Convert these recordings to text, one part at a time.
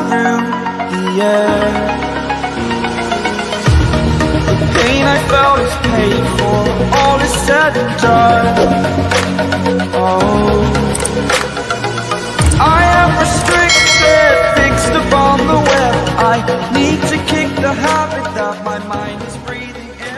through the air. The pain I felt is paid for, all is said and done. Oh, I am restricted, fixed upon the web. I need to kick the habit that my mind is breathing in.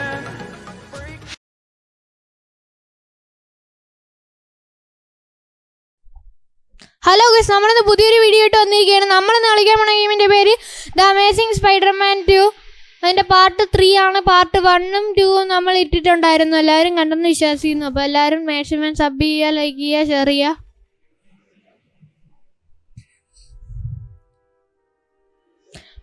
Hello guys, നമ്മളിന്ന് പുതിയൊരു video ആയിട്ട് വന്നിരിക്കുകയാണ്. നമ്മളിന്ന് കളിക്കാൻ പോണ ഗെയിമിൻ്റെ പേര് the amazing Spiderman 2. അതിൻ്റെ പാർട്ട് 3 ആണ്. പാർട്ട് 1ഉം 2ഉം നമ്മൾ ഇട്ടിട്ടുണ്ടായിരുന്നു. എല്ലാവരും കണ്ടെന്ന് വിശ്വസിക്കുന്നു. അപ്പോൾ എല്ലാവരും മാക്സിമം സബ് ചെയ്യുക, ലൈക്ക് ചെയ്യുക, ഷെയർ ചെയ്യുക.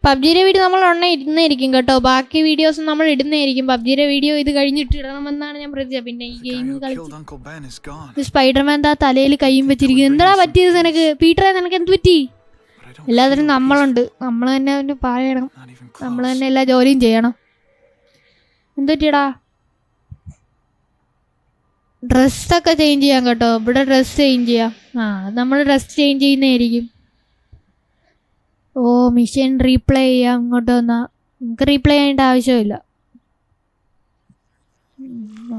പബ്ജിയുടെ വീഡിയോ നമ്മൾ ഇടുന്നതായിരിക്കും കേട്ടോ. ബാക്കി വീഡിയോസും നമ്മൾ ഇടുന്നതായിരിക്കും. പബ്ജിയുടെ വീഡിയോ ഇത് കഴിഞ്ഞിട്ട് ഇടണമെന്നാണ് ഞാൻ പ്രതീക്ഷ. പിന്നെ ഈ ഗെയിം കളിച്ച് സ്പൈഡർമാൻ താ തലയിൽ കയ്യും വെച്ചിരിക്കുന്നു. എന്താ പറ്റിയത് നിനക്ക് പീറ്ററെ? നിനക്ക് എന്ത് പറ്റി? എല്ലാത്തിനും നമ്മളുണ്ട്. നമ്മൾ തന്നെ അവന് പറയണം. നമ്മൾ തന്നെ എല്ലാ ജോലിയും ചെയ്യണം. എന്ത് പറ്റിയടാ? ഡ്രസ്സൊക്കെ ചേഞ്ച് ചെയ്യാം കേട്ടോ. ഇവിടെ ഡ്രസ്സ് ചേഞ്ച് ചെയ്യാം. നമ്മൾ ഡ്രസ്സ് ചേഞ്ച് ചെയ്യുന്നതായിരിക്കും. ഓ, മിഷൻ റീപ്ലേ ചെയ്യാം. ഇങ്ങോട്ട് വന്നാൽ നമുക്ക് റീപ്ലേ ചെയ്യേണ്ട ആവശ്യമില്ല.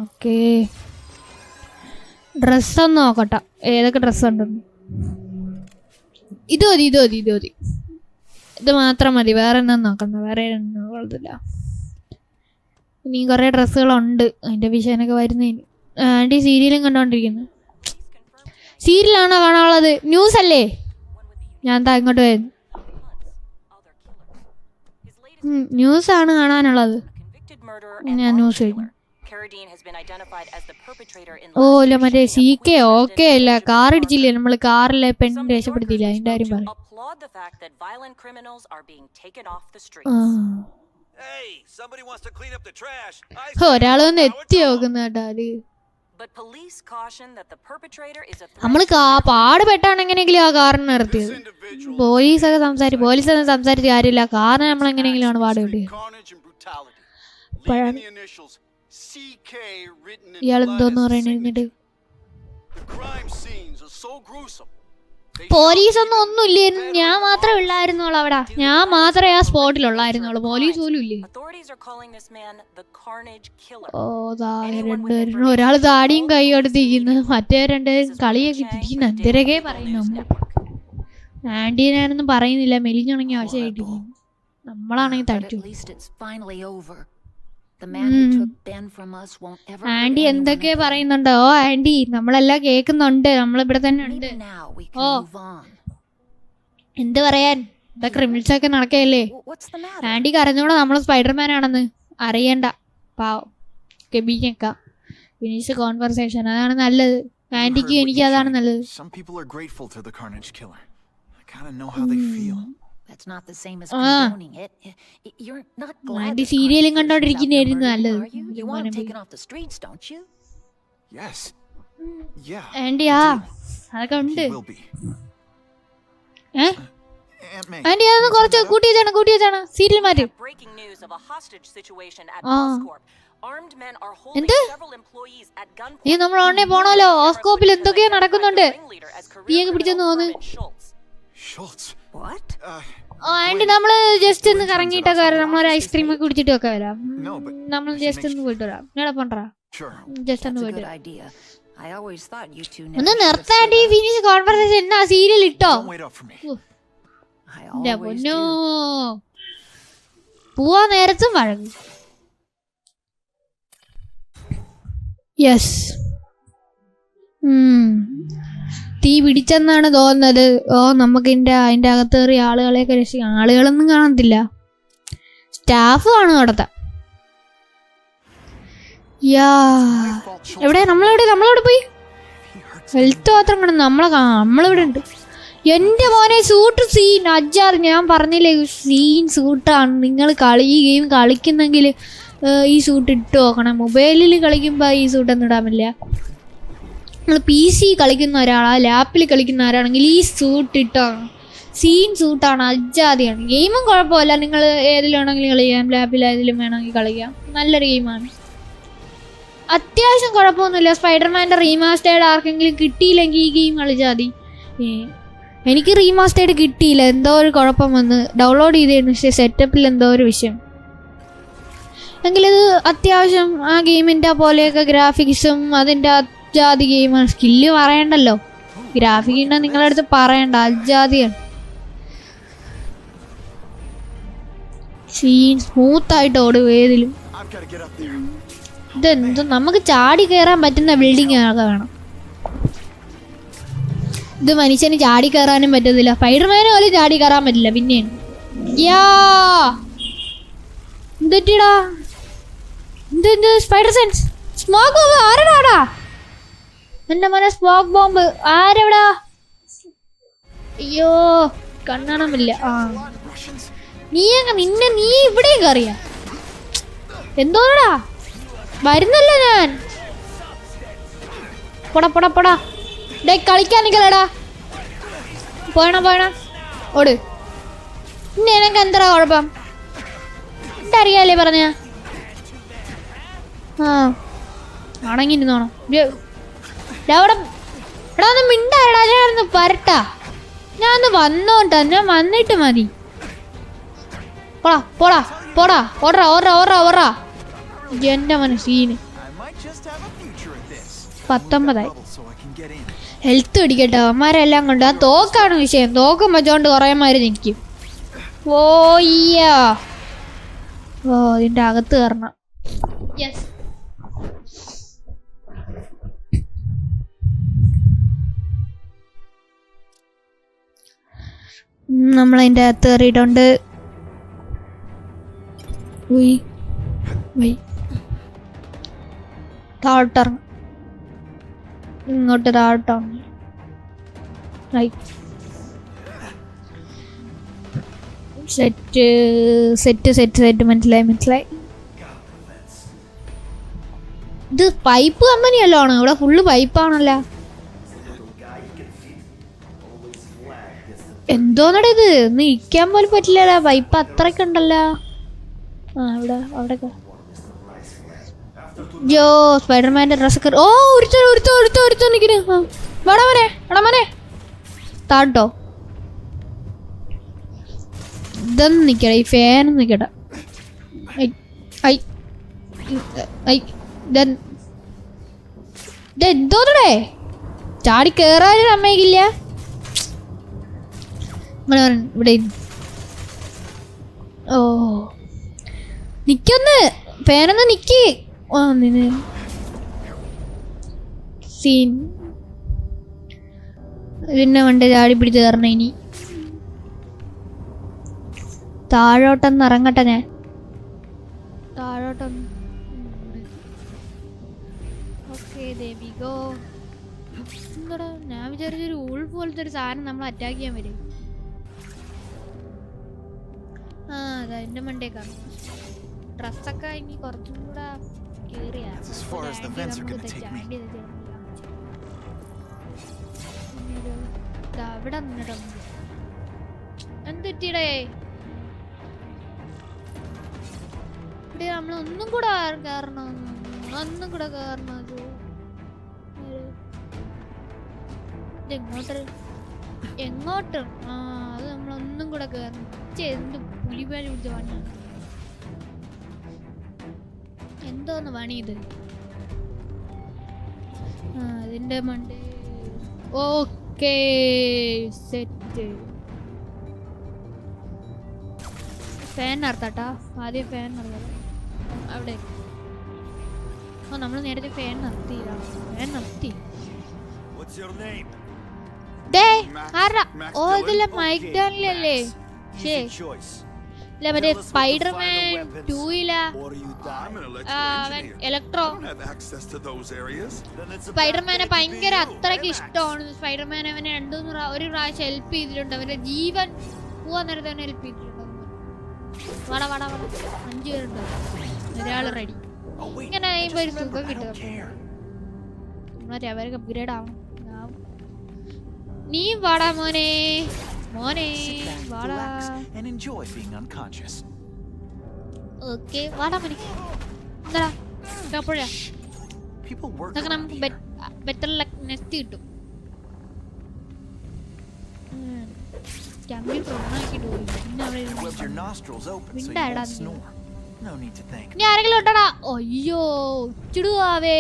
ഓക്കെ, ഡ്രസ്സൊന്ന് നോക്കട്ടെ, ഏതൊക്കെ ഡ്രസ്സുണ്ടെന്ന്. ഇത് മതി, ഇത് മതി, ഇത് മതി, ഇത് മാത്രം മതി. വേറെ ഒന്നും നോക്കണ്ട, വേറെ ഒന്നും കുഴപ്പമില്ല. ഇനി കുറേ ഡ്രസ്സുകളുണ്ട്. അതിൻ്റെ വിഷയനൊക്കെ വരുന്നതിന്. ആൻറ്റി സീരിയലും കണ്ടുകൊണ്ടിരിക്കുന്നു. സീരിയലാണോ കാണാനുള്ളത്? ന്യൂസ് അല്ലേ? ഞാൻ എന്താ ഇങ്ങോട്ട് വരുന്നു. ന്യൂസാണ് കാണാനുള്ളത്. ഞാൻ ന്യൂസ് കഴിഞ്ഞു. ഓ ഇല്ല, മറ്റേ CK ഓക്കെ അല്ല, കാർ ഇടിച്ചില്ലേ നമ്മൾ? കാറിലെ പെണ്ണിനെ രക്ഷപ്പെടുത്തിയില്ല, അതിൻ്റെ കാര്യം പറയും. ഒരാൾ വന്ന് എത്തി നോക്കുന്ന കേട്ടോ. നമ്മള് പാടുപെട്ടാണ് എങ്ങനെയെങ്കിലും ആ കാറിന് നിർത്തിയത്. പോലീസൊക്കെ സംസാരിച്ച് കാര്യമില്ല. കാറിന് നമ്മൾ എങ്ങനെയെങ്കിലും ആണ് പാടുപെട്ടിയത്. ഇയാളെന്തോന്ന് പറയുന്നിട്ട് പോലീസൊന്നും ഒന്നുമില്ലായിരുന്നു. ഞാൻ മാത്രമേ ഉള്ളായിരുന്നുള്ളൂ അവിടെ. ഞാൻ മാത്രമേ ആ സ്പോട്ടിലുള്ളായിരുന്നുള്ളൂ. പോലീസ് പോലും ഇല്ലേ. ഓ രണ്ടുപേരും, ഒരാൾ താടിയും കൈ കൊടുത്തിരിക്കുന്നു, മറ്റേ രണ്ടുപേരും കളിയൊക്കെ ഇരിക്കുന്നു. എന്തിരൊക്കെ പറയുന്നു. ആന്റീനാനൊന്നും പറയുന്നില്ല, മെലിഞ്ഞുണങ്ങി ആവശ്യമായിട്ടിരിക്കുന്നു. നമ്മളാണെങ്കിൽ തടിച്ചു. ആന്റി എന്തൊക്കെ പറയുന്നുണ്ട്. ഓ ആന്റി, നമ്മളെല്ലാം കേൾക്കുന്നുണ്ട്, നമ്മളിവിടെ തന്നെ ഉണ്ട്. ഓ എന്ത് പറയാൻ, ഇവിടെ ക്രിമിനൽസ് ഒക്കെ നടക്കല്ലേ. ആന്റിക്ക് അറിഞ്ഞൂടാ നമ്മൾ സ്പൈഡർമാൻ ആണെന്ന്? അറിയണ്ട, പാവം. കെബിക്കാം ഫിനിഷ് കോൺവെർസേഷൻ, അതാണ് നല്ലത്. ആന്റിക്ക് എനിക്ക് അതാണ് നല്ലത്. ആന്റി സീരിയലും കണ്ടോണ്ടിരിക്കുന്നതായിരുന്നു നല്ലത്. ആന്റി അതൊക്കെ ഉണ്ട്. ആന്റി അതൊന്ന് കുറച്ച് കൂട്ടി വെച്ചാണ് സീരിയൽ മാറ്റി. എന്ത് ഈ നമ്മൾ ഉടനെ പോണല്ലോ. ഓസ്കോപ്പിൽ എന്തൊക്കെയോ നടക്കുന്നുണ്ട്. തീയൊക്കെ പിടിച്ചെന്ന് തോന്നുന്നു. ആന്റി നമ്മള് ജസ്റ്റ് ഒന്ന് കറങ്ങിയിട്ടൊക്കെ വരാം. നമ്മളൊരു ഐസ്ക്രീം ഒക്കെ കുടിച്ചിട്ട് ഒക്കെ വരാം. നമ്മൾ ജസ്റ്റ് ഒന്ന് പോയിട്ട് വരാം. ഇവിടെ പോണ്ടാ, ജസ്റ്റ് ഒന്ന് പോയിട്ട് വരാം. ഒന്ന് നിർത്താൻ ഫിനിഷ് കോൺവെർസേഷൻ. എന്നാ സീരിയൽ ഇട്ടോ? പൊന്നോ, പോവാ നേരത്തും വഴങ്ങും. യെസ്, തീ പിടിച്ചെന്നാണ് തോന്നുന്നത്. ഓ നമുക്ക് അതിൻ്റെ അകത്ത് കയറി ആളുകളെയൊക്കെ രക്ഷിക്കാം. ആളുകളൊന്നും കാണത്തില്ല, സ്റ്റാഫ് കാണും അവിടത്തെ. എവിടെ നമ്മളവിടെ പോയി? ഹെൽത്ത് മാത്രം കാണും. നമ്മളിവിടെ ഉണ്ട്. എൻ്റെ മോനെ സൂട്ട് സീൻ അജ്ജാർ. ഞാൻ പറഞ്ഞില്ലേ സീൻ സൂട്ടാണ്. നിങ്ങൾ ഈ ഗെയിം കളിക്കുന്നെങ്കിൽ ഈ സൂട്ട് ഇട്ട് നോക്കണം. മൊബൈലിൽ കളിക്കുമ്പോൾ ഈ സൂട്ടൊന്നും ഇടാൻ പറ്റില്ല. നമ്മൾ PC കളിക്കുന്ന ഒരാളാ, ലാപ്പിൽ കളിക്കുന്ന ആരാണെങ്കിൽ ഈ സൂട്ട് ഇട്ടാണ്. സീൻ സൂട്ടാണ്, അജ്ജാതിയാണ്. ഗെയിമും കുഴപ്പമില്ല, നിങ്ങൾ ഏതിലാണെങ്കിലും കളിക്കാം. ലാപ്പിൽ ഏതിലും വേണമെങ്കിൽ കളിക്കാം. നല്ലൊരു ഗെയിമാണ്, അത്യാവശ്യം കുഴപ്പമൊന്നുമില്ല. സ്പൈഡർമാൻ്റെ റീമാസ്റ്റേർഡ് ആർക്കെങ്കിലും കിട്ടിയില്ലെങ്കിൽ ഈ ഗെയിം കളിച്ചാൽ മതി. എനിക്ക് റീമാസ്റ്റേഡ് കിട്ടിയില്ല, എന്തോ ഒരു കുഴപ്പം വന്ന്. ഡൗൺലോഡ് ചെയ്തതിന് പക്ഷേ സെറ്റപ്പിൽ എന്തോ ഒരു വിഷയം. എങ്കിലത് അത്യാവശ്യം ആ ഗെയിമിൻ്റെ പോലെയൊക്കെ ഗ്രാഫിക്സും അതിൻ്റെ അജാതി ഗെയിമാണ്. സ്കില്ല് പറയണ്ടല്ലോ, ഗ്രാഫിക്കിൻ്റെ നിങ്ങളുടെ അടുത്ത് പറയണ്ട, അജാതിയാണ്. സീൻ സ്മൂത്തായിട്ട് ഓടും ഏതിലും. ഇതെന്തോ നമുക്ക് ചാടി കയറാൻ പറ്റുന്ന ബിൽഡിംഗ് ആകെ വേണം. ഇത് മനുഷ്യന് ചാടി കയറാനും പറ്റത്തില്ല, സ്പൈഡർമാന് പോലും ചാടി കയറാൻ പറ്റില്ല. പിന്നെയാണ് എന്തെറ്റിടാ, എന്ത് സ്പൈഡർ സെൻസ് സ്മോക്ക് ബോംബ് ആരടാ? എന്റെ മോനെ സ്മോക്ക് ബോംബ് ആരെവിടാ? അയ്യോ കണ്ണണമില്ല. ആ നീ ഇവിടെയും കയറിയ എന്തോടാ വരുന്നല്ലോ ഞാൻ. പൊടാ ഡേ കളിക്കാൻ നിൽക്കലടാ. പോയണ ഓട്. പിന്നെ എനിക്ക് എന്താ കുഴപ്പം? അറിയാലേ പറഞ്ഞ ആണെങ്കിരുന്നോണം. എടാ ഒന്ന് മിണ്ടാടാ, ഞാനൊന്ന് വരട്ടാ. ഞാൻ ഒന്ന് വന്നോട്ടാ, ഞാൻ വന്നിട്ട് മതി. പോടാ ഓറ എന്റെ മനസ്സീന് 19. ഹെൽത്ത് പിടിക്കട്ടെ അവന്മാരെല്ലാം കൊണ്ട്. ആ തോക്കാണ് വിഷയം, തോക്കും വെച്ചോണ്ട് കുറേമാര് നിൽക്കും. ഓ ഇതിന്റെ അകത്ത് കയറണം. യെസ് നമ്മളതിൻ്റെ അകത്ത് കയറിയിട്ടുണ്ട്. താഴോട്ടിറങ്ങും, ഇങ്ങോട്ട് താഴോട്ടിറങ്ങി. സെറ്റ് മനസ്സിലായി. ഇത് പൈപ്പ് കമ്പനിയല്ലോ ആണ്, ഇവിടെ ഫുള്ള് പൈപ്പാണല്ലോ. എന്തോന്നടാ ഇത്, ഒന്ന് ഇരിക്കാൻ പോലും പറ്റില്ലല്ലോ, പൈപ്പ് അത്രയ്ക്ക് ഉണ്ടല്ലോ. അവിടെ ജോ സ്പൈഡർമാൻ്റെ ഡ്രസ്സൊക്കെ. ഓ ഒരുത്തോ നിൽക്കുന്നു. മോനെ താട്ടോ. ഇതൊന്നും നിൽക്കട, ഈ ഫാനും നിൽക്കട. ഇതെന്തോന്നടേ ചാടി കയറാനും സമ്മതിക്കില്ല. ഇവിടെ ഓ നിക്കൊന്ന്, ഫാനൊന്ന് നിക്ക്. സീൻ പിന്നെ വണ്ടി ചാടി പിടിച്ച് കയറണ. ഇനി താഴോട്ടൊന്ന് ഇറങ്ങട്ടെ, ഞാൻ താഴോട്ടൊന്ന്. ഓക്കെ ദേവികോ. എന്താടാ ഞാൻ വിചാരിച്ചൊരു ഊൾ പോലത്തെ ഒരു സാധനം നമ്മൾ അറ്റാക്ക് ചെയ്യാൻ വരും. അതാ എൻ്റെ മണ്ടേ കാണും. ഡ്രസ്സൊക്കെ ഇനി കുറച്ചും കൂടെ കേറിയാ അവിടെ നിന്നിട്ടോ. എന്തെറ്റിടേ നമ്മളൊന്നും കൂടെ കയറണം, എങ്ങോട്ടും. അത് നമ്മളൊന്നും കൂടെ കയറണം. എന്ത് പുലിപാലി പിടിച്ച പണിയാണ്, എന്തോന്ന് പണി ഇത്. അതിന്റെ മണ്ടേ. Okay set. ഫാൻ നിർത്താട്ടാ, ആദ്യം ഫാൻ നിർത്താം. അവിടെ നമ്മൾ നേരത്തെ ഫാൻ നിർത്തി. ഓ ഇതില്ല മൈക്ക് ഡാനിലല്ലേ? മറ്റേ സ്പൈഡർമാൻ 2 ഇലക്ട്രോ. സ്പൈഡർമാനെ ഭയങ്കര അത്രയ്ക്ക് ഇഷ്ടമാണ്. സ്പൈഡർമാൻ അവനെ ഒരു പ്രാവശ്യം ഹെൽപ്പ് ചെയ്തിട്ടുണ്ട്. അവന്റെ ജീവൻ പോവാൻ നേരത്തെ അവനെ ഹെൽപ്പ് ചെയ്തിട്ടുണ്ട്. വട 5 പേരുണ്ട്, ഒരാള് റെഡി. ഇങ്ങനെ ഒരു സുഖം കിട്ടും. അവർക്ക് അപ്ഗ്രേഡ് ആവണം. നീ വാടാ മോനെ വാടാ. ഓക്കെ വാടാ മോനെ. എന്താടാ നമുക്ക് ബെറ്റർ ലക്ക് നെക്സ്റ്റ് കിട്ടും. കമ്പ്യൂട്ടർ ഓണാക്കിട്ട് പോയി. പിന്നെ അവിടെ Webbed your nostrils open so you മിണ്ടാടാ won't നീ. snore. No need to thank me. ഇനി ആരെങ്കിലും ഉണ്ടടാ? അയ്യോ ഉച്ചിടുവാവേ.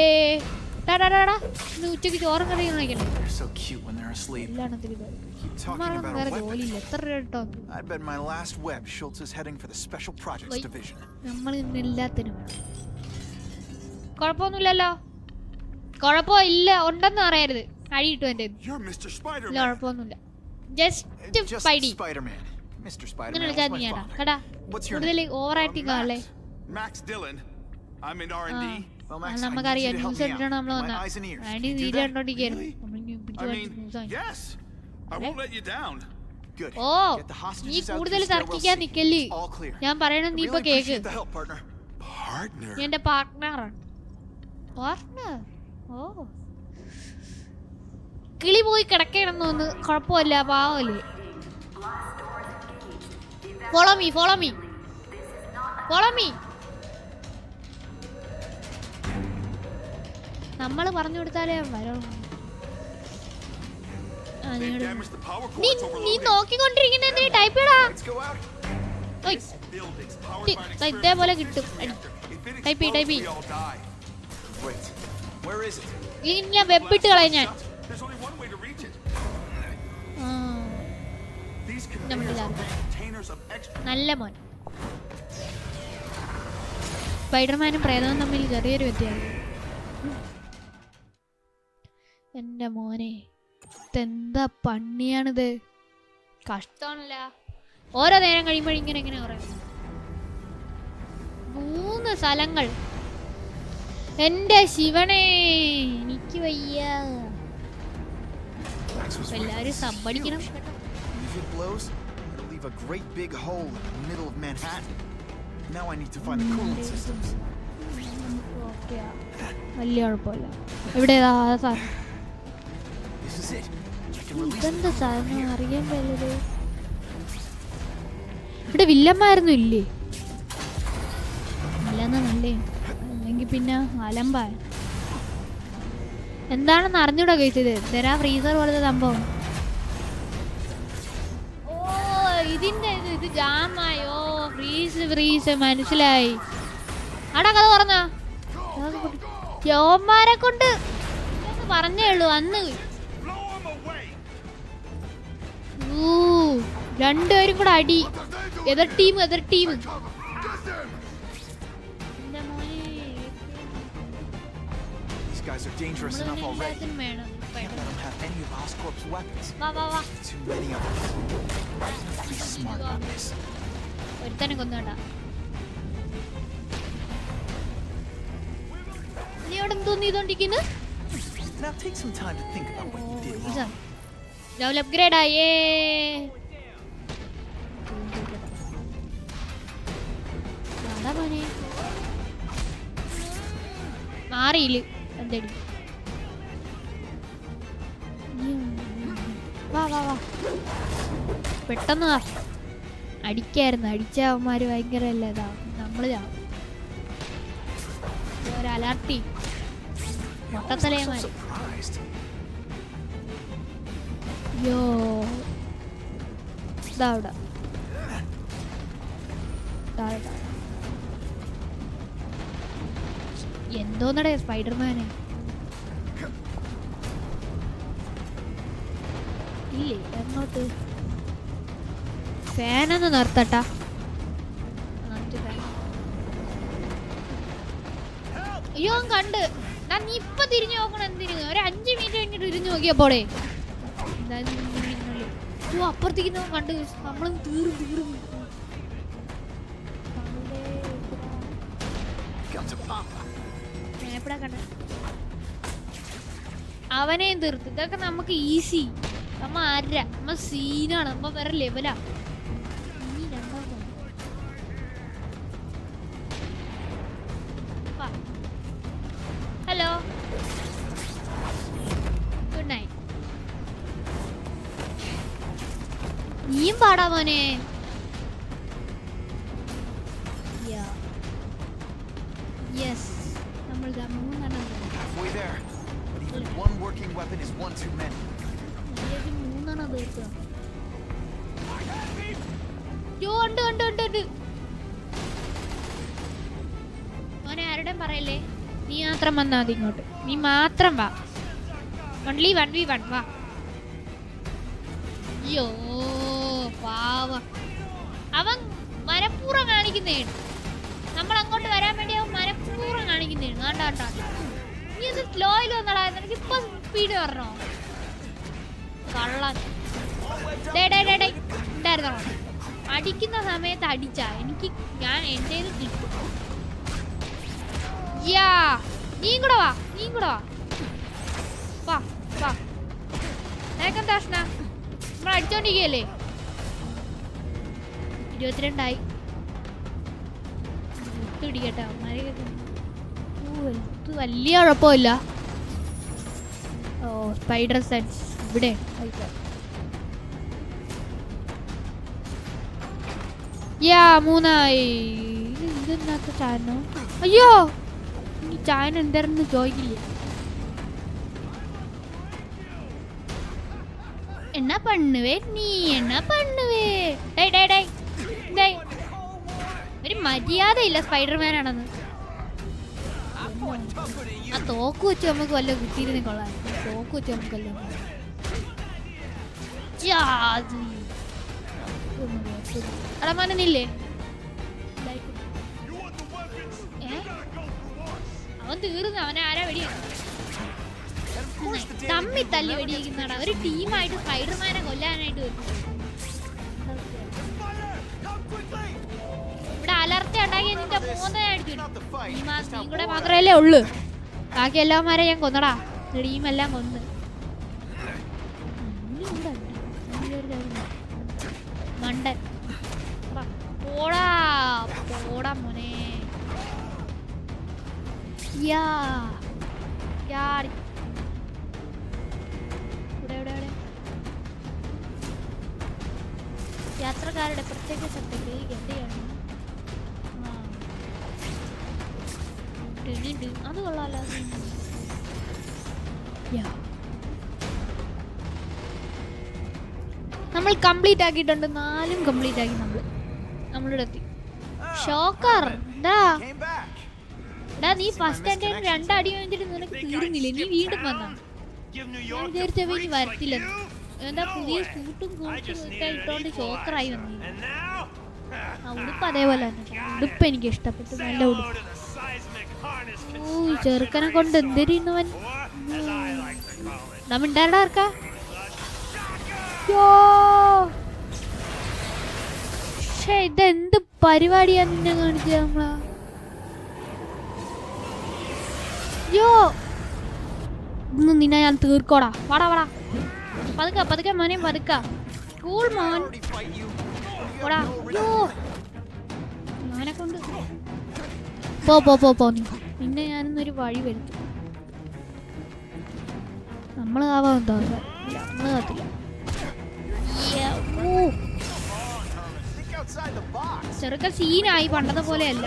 ടാടാടാടാ ഇന്ന് ഉച്ചയ്ക്ക് ചോറും കറിയും കഴിക്കണ്ടേ? They're so cute when they're asleep. എല്ലാണത്തിൽ ഇത് Keep talking about വേറെ a weapon. ജോലിയില്ല. എത്ര രൂപ കേട്ടോ? I bet my last web Schultz is heading for the Special Projects Wait. Division. നമ്മൾ ഇന്ന് എല്ലാത്തിനും കുഴപ്പമൊന്നുമില്ലല്ലോ. കുഴപ്പമില്ല ഉണ്ടെന്ന് അറിയരുത്. അടി കിട്ടും എൻ്റെ You're Mr. ഇല്ല Spider-Man. കുഴപ്പമൊന്നുമില്ല. Just Just Spidey Spider-Man. Mr. ഇങ്ങനെ Spider-Man was വിളിച്ചാൽ my നീയാടാ father. കേട്ടാ. What's your കൂടുതൽ name? ഓവർ ആക്ടിങ് ആണല്ലേ. Max Dillon. I'm in R&D. Well, Max, I need നമുക്കറിയാം you to help news me കണ്ടിട്ടാണ് നമ്മൾ out. My വന്നത്. eyes and ears. Aunty Can you do video that? കണ്ടോണ്ടിരിക്കുന്നു. Really? നമ്മളിനി പിടിച്ചു I വാങ്ങിച്ച് mean, ന്യൂസ് വാങ്ങിച്ചു. yes. I won't let you down. Good. ഓ Get the നീ hostages out കൂടുതൽ through stairwell തർക്കിക്കാൻ C. നിക്കല്ലേ. All clear. ഞാൻ പറയണത് നീ I ഇപ്പൊ really cake. appreciate the help, partner. Partner. നീ എന്റെ പാർട്ട്ണറാണ്. പാർട്ട്ണർ? ഓ കിളി പോയി കിടക്കണമെന്ന് തോന്നുന്നു. കുഴപ്പമില്ല, പാവല്ലേ. Follow me follow me follow me. നമ്മൾ പറഞ്ഞു കൊടുത്താലേ വരണം. They've damaged the power നീ cords നീ overloading. നോക്കിക്കൊണ്ടിരിക്കുന്ന എന്തിനാ? ടൈപ്പ് ചെയ്യടാ. Let's go out. This building's powered by an ഇതേപോലെ experimental കിട്ടും. reactor. If it Type E, type E. explodes, we all die. Wait. Where is it? ഈ ഞാൻ വെബിട്ട് കളയാം ഞാൻ. There's only one way to reach it. ആ, These നമ്മൾ containers are ഇതാ. containers of extra. നല്ല മോൻ. സ്പൈഡർമാനും പ്രേതവും തമ്മിൽ ചെറിയൊരു വ്യത്യാസം. എന്റെ മോനെ ഇതെന്താ പണിയാണിത്. കഷ്ടമാണല്ല. ഓരോ നേരം കഴിയുമ്പോഴും ഇങ്ങനെ പറയുന്നു. 3 സ്ഥലങ്ങൾ. എന്റെ ശിവനെ എനിക്ക് വയ്യ. Max was right. എല്ലാരും This is സമ്മതിക്കണം huge. കേട്ടോ. If it blows, it'll leave a great big hole in the middle of Manhattan. Now I need to find the cooling systems. ഓക്കെയാ. വലിയ കുഴപ്പമില്ല. എവിടെയാ സാധനം? This is it. I can release it ഇതെന്താ from സാധനം here. അറിയാൻ പറ്റത്? ഇവിടെ വില്ലന്മാരൊന്നും ഇല്ലേ? ഇല്ലെന്നാ നല്ലേ. അല്ലെങ്കിൽ പിന്നെ അലമ്പായ. എന്താണെന്ന് അറിഞ്ഞൂടാ കഴിച്ചത്. ഇതരാ ഫ്രീസർ പോലത്തെ സംഭവം. ഓ ഇതിന്റെ ഇത് ജാമായോ. ഫ്രീസ് മനസ്സിലായി. ആടാ കഥ പറഞ്ഞാ യോമാരെ കൊണ്ട് പറഞ്ഞേ ഉള്ളൂ അന്ന്. Blow 'em away. രണ്ടുപേരും കൂടെ അടി. എതിർ team These guys are dangerous enough already. എല്ലാത്തിനും വേണം. Can't let them have any of Oscorp's weapons. വാ Too many of them. Be smart about this. ഒരുത്തനെ കൊന്നുകേട്ടാ. നീ അവിടെ എന്തോന്ന് ചെയ്തോണ്ടിരിക്കുന്നു? Now take some time to think about what you did wrong. Level upgrade ആയേ. മാറിയില്ല എന്തടി. വാ പെട്ടെന്ന് വാ. അടിക്കായിരുന്നു. അടിച്ചവന്മാര് ഭയങ്കര അല്ല ഇതാ. നമ്മള് ചാവും. ഒരു അലർട്ടി മൊട്ടത്തലയന്മാര്. Surprised. യോ ഇതാ അവിടെ. എന്തോന്നടേ സ്പൈഡർമാന് ഇല്ലേ? എങ്ങോട്ട്? ഫാനൊന്ന് നിർത്തട്ടാ. അയ്യോ കണ്ട്. നീ ഇപ്പൊ തിരിഞ്ഞു നോക്കണം. എന്തിനു ഒരു 5 മിനിറ്റ് കഴിഞ്ഞിട്ട് തിരിഞ്ഞു നോക്കിയപ്പോടെ അപ്പുറത്തേക്ക് കണ്ട്. നമ്മളും തീർന്നു. എപ്പോഴാ കണ്ട അവനെയും തീർത്ത്. ഇതൊക്കെ നമുക്ക് ഈസി. നമ്മ ആര നമ്മ സീനാണ്. നമ്മ വേറെ ലെവലാ. Hello good night. നീയും പാടാ മോനെ. യെസ് നമ്മൾ 3 Halfway there. But even one working weapon is one too many. 3 തീർക്കുക. യോ ഉണ്ട് ഉണ്ട് ഉണ്ട് ഉണ്ട്. മോനെ ആരുടെയും പറയല്ലേ, നീ മാത്രം വന്നാ മതി ഇങ്ങോട്ട്. നീ മാത്രം വാ. ഓൺലി 1v1 വാ. അയ്യോ പാവ, അവൻ മനപ്പൂർവ്വം കാണിക്കുന്നതാണ്. നമ്മൾ അങ്ങോട്ട് വരാൻ വേണ്ടി അവൻ മനപ്പൂർവ്വം കാണിക്കുന്നതാണ്. കണ്ടാ നീ ഇത് സ്ലോയിൽ വന്നടാ, നിനക്ക് ഇപ്പൊ സ്പീഡ് പറഞ്ഞോ കള്ളൻ. ഉണ്ടായിരുന്നോ അടിക്കുന്ന സമയത്ത് അടിച്ചാ എനിക്ക് ഞാൻ എൻ്റേത് കിട്ടും. യാ നീ കൂടെ വാ, നീ കൂടെ വാ വാ. നിനക്കെന്താ പ്രശ്നം? നമ്മൾ അടിച്ചോണ്ടിരിക്കുകയല്ലേ. 22 ഇടിക്കട്ടെ വലിയ കുഴപ്പമില്ല. ഓ സ്പൈഡർ സെൻസ് ഇവിടെ യാ 3 ഇതെന്നാത്ത ചാനോ. അയ്യോ ഈ ചായന എന്തായിരുന്നു ചോദിക്കില്ലേ. എന്നാ പണ്ണുവേ നീ, എന്നാ പണ്ണുവേ. ഒരു മര്യാദയില്ല സ്പൈഡർമാൻ ആണെന്ന്. ആ തോക്ക് വെച്ച് നമുക്ക് വല്ല കിട്ടിയിരുന്നേ കൊള്ളാം. തോക്ക് വെച്ച് നമുക്ക് വല്ല അടമാനില്ലേ. അവൻ തീർന്നു. അവനെ ആരാ വെടിയാണ് തമ്മി തല്ലി വെടിയിക്കുന്നതാണ്. ഒരു ടീമായിട്ട് സ്പൈഡർമാനെ കൊല്ലാനായിട്ട് വരും. ഇവിടെ അലർച്ച ഉണ്ടാക്കി നിന്റെ മൂന്നടിച്ചു. നീ കൂടെ മാത്രമല്ലേ ഉള്ളു, ബാക്കി എല്ലാവന്മാരെ ഞാൻ കൊന്നടാ. ടീമെല്ലാം കൊന്ന്. മണ്ടൻ പോടാ പോടാ മോനെ. യാത്രക്കാരുടെ പ്രത്യേക ശക്തിക്ക് എന്തെയാണ് അത് കൊള്ളാലോ. നമ്മൾ കംപ്ലീറ്റ് ആക്കിയിട്ടുണ്ട്. 4 കംപ്ലീറ്റ് ആക്കി നമ്മളിവിടെ എത്തി. ഷോക്കർ എന്താ എടാ, നീ ഫസ്റ്റ് ടൈം 2 അടി വാങ്ങിച്ചിട്ട് നിനക്ക് തീരുന്നില്ലേ? നീ വീണ്ടും വന്നാ. ഞാൻ വിചാരിച്ചപ്പോ ഇനി വരത്തില്ലെന്ന്. എന്താ പുതിയ സൂട്ടും കൂട്ടും ഒക്കെ ഇട്ടോണ്ട് ഷോക്കറായി വന്നു. ആ ഉടുപ്പ് അതേപോലെ തന്നെ. ഉടുപ്പ് എനിക്ക് ഇഷ്ടപ്പെട്ടു, നല്ല ഉടുപ്പ്. ഓ ചെറുക്കനെ കൊണ്ട് എന്തിരുന്നവൻ നമ്മണ്ടാരുടെ ആർക്കാ. ഇതെന്ത് പരിപാടിയാ നിന്നെ കാണിച്ചത് നമ്മളാ. നിന്നെ ഞാൻ തീർക്കോടാ. വാടാ വാടാ പതുക്കെ പതുക്കെ മോനെ പതുക്ക. കൂൾ മോൻ പോടാ. മോനെ കൊണ്ട് പോ നിന്നെ ഞാനൊന്നൊരു വഴി വരുത്തും. നമ്മള് ആവാൻ എന്താ നമ്മള് കത്തില്ല. ചെറുക്കൻ സീനായി പണ്ടത്തെ പോലെയല്ല.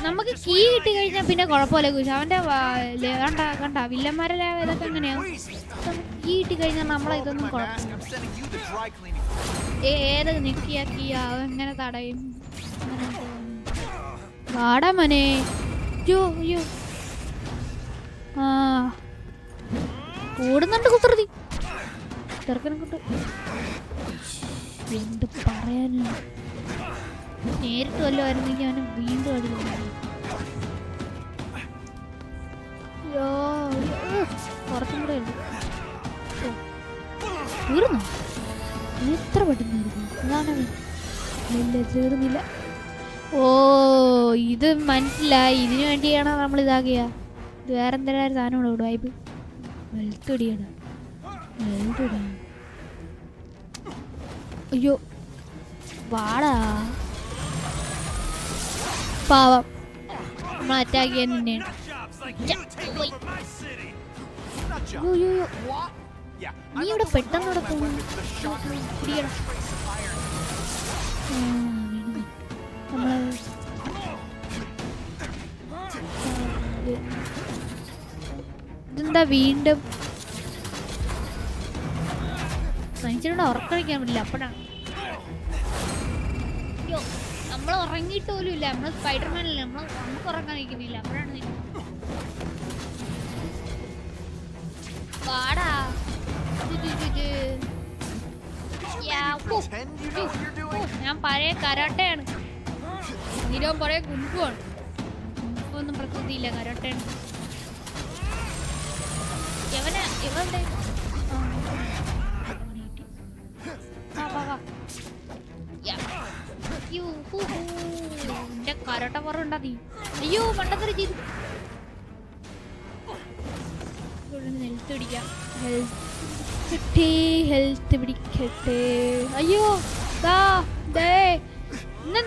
നമുക്ക് കീ കിട്ടി കഴിഞ്ഞാൽ പിന്നെ കുഴപ്പമില്ല. കുശ അവന്റെ കണ്ട വില്ലന്മാരെ ഇതൊക്കെ എങ്ങനെയാ. കീ കിട്ടി കഴിഞ്ഞാൽ നമ്മളെ ഇതൊന്നും കുഴപ്പമില്ല. ഏത് നിക്കിയാ കീയാ എങ്ങനെ തടയും. വാടാ മോനെ. അയ്യോ ആ കൂടുന്നുണ്ട് കുസൃതി ചെറുക്കനെ കൊണ്ട്. എന്ത് പറയാനാണ്. നേരിട്ട് വല്ലതായിരുന്നെങ്കിൽ അവന് വീണ്ടും അത് കുറച്ചും കൂടെ ഉണ്ട്. തീർന്നു എത്ര പെട്ടെന്നായിരുന്നു. അതാണ് ഇല്ല തീർന്നില്ല. ഓ ഇത് മനസ്സിലായി. ഇതിനു വേണ്ടിയാണോ നമ്മൾ ഇതാക്കിയ. ഇത് വേറെ എന്തെങ്കിലും സാധനമുള്ളൂ. വൈബ് വെളുത്തൊടിയാണ്. അയ്യോ വാടാ പാവം. നമ്മൾ അറ്റാക്ക് ചെയ്യാൻ തന്നെയാണ്. നീ ഇവിടെ പെട്ടെന്ന് ഇവിടെ പോകുന്നു. ഇതെന്താ വീണ്ടും മനുഷ്യനോട് ഉറക്കളിക്കാൻ പറ്റില്ല. അപ്പോഴാണ് നമ്മൾ ഉറങ്ങിയിട്ട് പോലും ഇല്ല. നമ്മള് സ്പൈഡർമാനല്ലേ, നമുക്ക് ഉറങ്ങാൻ കഴിക്കുന്നില്ല. അപ്പോഴാണ് പാടാ ഞാൻ പഴയ കരാട്ടയാണ്. നിരവും പഴയ കുണ്ടുമാണ്. ഒന്നും പ്രകൃതിയില്ല, കരാട്ടയാണ്. എവനെ എവന്റെ എന്റെ കരാട്ട പറണ്ടാ നീ. അയ്യോ പണ്ടത്തെ ചെയ്തു. ഹെൽത്ത് പിടിക്കാം. ഹെൽത്ത് പിടിക്കട്ടെ. അയ്യോ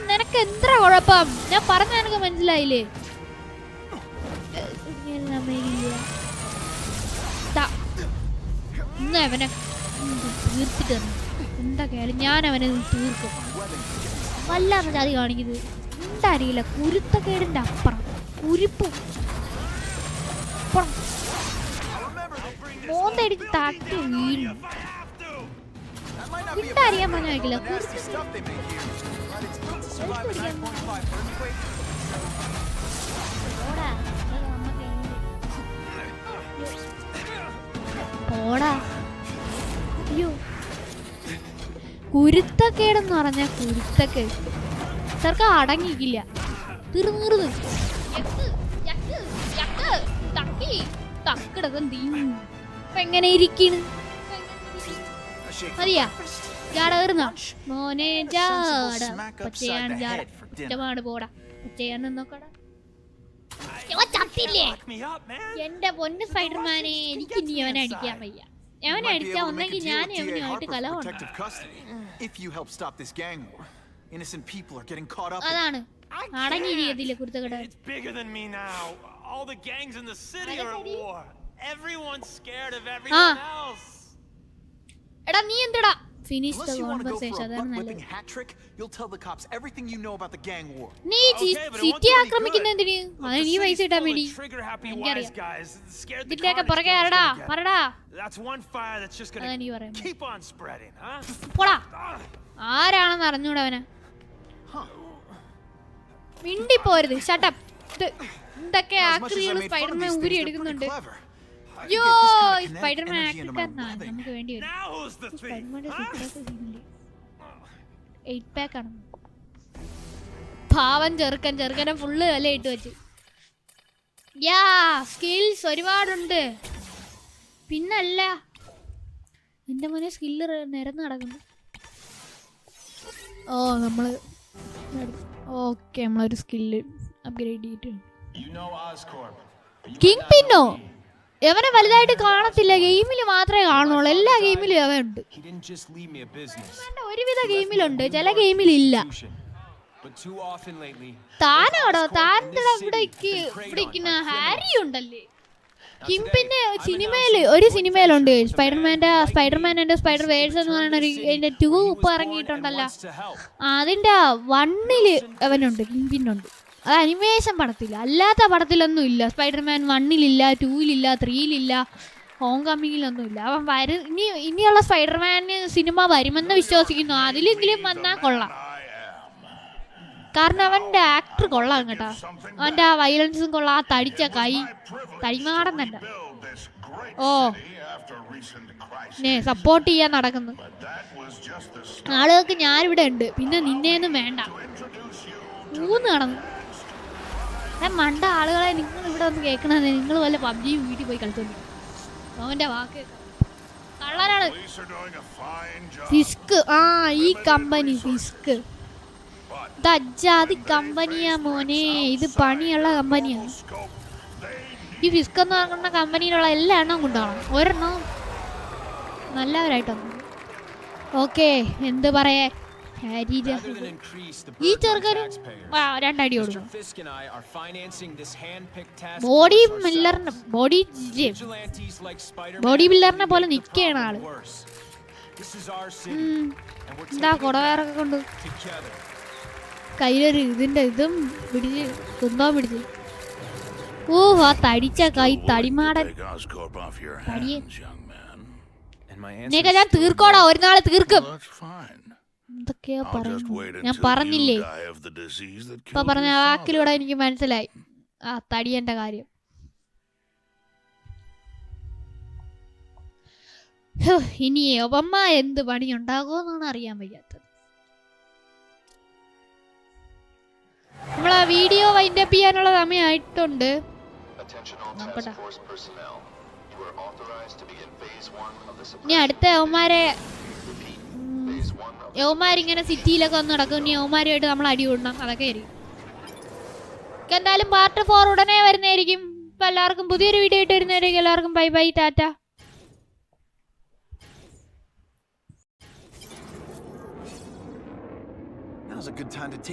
നിനക്ക് എന്താ കുഴപ്പം? ഞാൻ പറഞ്ഞ എനിക്ക് മനസ്സിലായില്ലേ? ഇന്ന് അവനെ തീർത്തിട്ട് എന്താ കാര്യം, ഞാൻ അവനെ തീർക്കും. വല്ലാത്ത ജാതി കാണിക്കുന്നത് എന്താ അറിയില്ല. കുരുത്തക്കേടിന്റെ അപ്പുറം കുരിപ്പും മോന്തടിച്ച് താട്ടി വീഴും. ഇട്ടറിയാൻ പറഞ്ഞില്ല. അയ്യോ കുരുത്തക്കേടെന്ന് പറഞ്ഞാൽ കുരുത്തക്കേട് ചെറുക്ക അടങ്ങിക്കില്ല. തീർന്നു തക്കിടകം തീങ്ങും. എങ്ങനെ ഇരിക്കണ് മതിയാ? ജാടകരുന്നോ മോനെ? ജാട പച്ചയാണ്, ജാട കുറ്റമാണ്. പോടാ പച്ചയാണ് നോക്കടാ. ചത്തില്ലേ എന്റെ പൊന്ന് സ്പൈഡർമാനെ? എനിക്ക് ഇനി അവനെ അടിക്കാൻ വയ്യ. അവനെ അടിച്ചാ ഒന്നെങ്കിൽ ഞാൻ അവനുമായിട്ട് കലഹമുണ്ട്. അതാണ് അടങ്ങിയിരിക്കത്തില്ല കുരുത്തക്കേട്. എടാ നീ എന്തെടാ? Finish the conversation. അതാണ് നല്ലത്. നീ സിറ്റി ആക്രമിക്കുന്നതിന് നീ പൈസ ഇട്ടാൻ വേണ്ടി ഇതിന്റെയൊക്കെ പുറകെ ആരടാ പറടാ. പോടാ. ആരാണെന്ന് അറിഞ്ഞൂടെ അവനെ? മിണ്ടിപ്പോരുത്. ഷട്ടപ്പ്. എന്തൊക്കെ ആക്രികൾ സ്പൈഡർമാൻ ഊരി എടുക്കുന്നുണ്ട്. യോ സ്പൈഡർമാൻ ആക്രിക്കാരനാണ് നമുക്ക് വേണ്ടി വരും. സ്പൈഡർമാൻ്റെ 8 pack ആണ്. പാവൻ ചെറുക്കനെ ഫുള്ള് വില ഇട്ട് വെച്ചു. യാ സ്കിൽസ് ഒരുപാടുണ്ട്. പിന്നല്ല എന്റെ മോനെ സ്കില്ല് നിരന്ന് നടക്കുന്നു. ഓ നമ്മള് ഓക്കെ നമ്മളൊരു സ്കില്ല് അപ്ഗ്രേഡ് ചെയ്തിട്ടുണ്ട്. കിങ് പിന്നോ എവനെ വലുതായിട്ട് കാണത്തില്ല. ഗെയിമിൽ മാത്രമേ കാണുള്ളൂ. എല്ലാ ഗെയിമിലും അവൻ ഉണ്ട്. ഒരുവിധ ഗെയിമിലുണ്ട്, ചില ഗെയിമിലില്ല. താനാടോ ഇവിടേക്ക് ഹാരി ഉണ്ടല്ലേ. കിങ് പിന്നെ ഒരു സിനിമയിലുണ്ട്. സ്പൈഡർമാൻ്റെ സ്പൈഡർ വേഴ്സ് എന്ന് പറയുന്ന 2 ഇപ്പൊ ഇറങ്ങിയിട്ടുണ്ടല്ലോ. അതിന്റെ 1 അവനുണ്ട്, കിങ് പിന്നുണ്ട്. അത് അനിമേഷൻ പടത്തില്ല, അല്ലാത്ത പടത്തിലൊന്നും ഇല്ല. സ്പൈഡർമാൻ 1 2 3 ഹോം കമ്മിങ്ങിലൊന്നും ഇല്ല. അവൻ ഇനിയുള്ള സ്പൈഡർമാന് സിനിമ വരുമെന്ന് വിശ്വസിക്കുന്നു. അതിലെങ്കിലും വന്നാൽ കൊള്ളാം. കാരണം അവന്റെ ആക്ടർ കൊള്ളാം കേട്ടോ. അവന്റെ ആ വയലൻസും കൊള്ളാം. ആ തടിച്ച കൈ തടിമാടം തന്നെ. ഓ സപ്പോർട്ട് ചെയ്യാൻ നടക്കുന്നു ആളുകൾക്ക്. ഞാനിവിടെ ഉണ്ട്. പിന്നെ നിന്നെയൊന്നും വേണ്ട. ഊന്ന് നടന്നു മണ്ട ആളുകളെ. നിങ്ങൾ ഇവിടെ ഒന്ന് കേൾക്കണത്. നിങ്ങൾ വല്ല PUBG വീട്ടിൽ പോയി കളിച്ചോണ്ട് അവന്റെ വാക്ക് കള്ളനാണ്. ഫിസ്ക് ഈ കമ്പനി ഫിസ്ക് അജാതി കമ്പനിയാ മോനെ. ഇത് പണിയുള്ള കമ്പനിയാണ്. ഈ ഫിസ്ക് എന്ന് പറയുന്ന കമ്പനിയിലുള്ള എല്ലാ എണ്ണവും കൊണ്ടുപോകണം. ഒരെണ്ണം നല്ലവരായിട്ടൊന്നും. ഓക്കെ എന്ത് പറയാ. ഈ ചെറുക്കനും 2 അടി കൊടുക്കും. ബോഡി ബിൽഡറിനെ പോലെ നിൽക്കുകയാണ് ആള്. എന്താ കുടവേറൊക്കെ കൊണ്ട് കയ്യിലൊരു ഇതും പിടിച്ച് കുന്തോ പിടിച്ച്. ഓ ആ തടിച്ച കൈ തടിമാടൻ ഞാൻ തീർക്കോടാ. ഒരു നാളെ തീർക്കും. എന്തൊക്കെയാ പറയുന്നത്? ഞാൻ പറഞ്ഞില്ലേ the disease that ഇപ്പൊ killed പറഞ്ഞ your ആ father. വാക്കിലൂടെ എനിക്ക് മനസ്സിലായി ആ തടിയന്റെ കാര്യം. ഇനി യവമ്മ എന്ത് പണി ഉണ്ടാകുമെന്നാണ് അറിയാൻ വയ്യാത്തത്. നമ്മളാ വീഡിയോ വൈൻഡപ്പ് ചെയ്യാനുള്ള സമയമായിട്ടുണ്ട്. നോക്കട്ടെ ഇനി അടുത്ത യവന്മാരിങ്ങനെ സിറ്റിയിലൊക്കെ വന്ന് നടക്കും. ഇനി യവന്മാരുമായിട്ട് നമ്മൾ അടി കൂടണം. അതൊക്കെ ആയിരിക്കും. എന്തായാലും പാർട്ട് 4 ഉടനെ വരുന്നതായിരിക്കും. ഇപ്പൊ എല്ലാവർക്കും പുതിയൊരു വീഡിയോ ആയിട്ട് വരുന്നതായിരിക്കും. എല്ലാവർക്കും bye bye, Tata. Now's a good time to take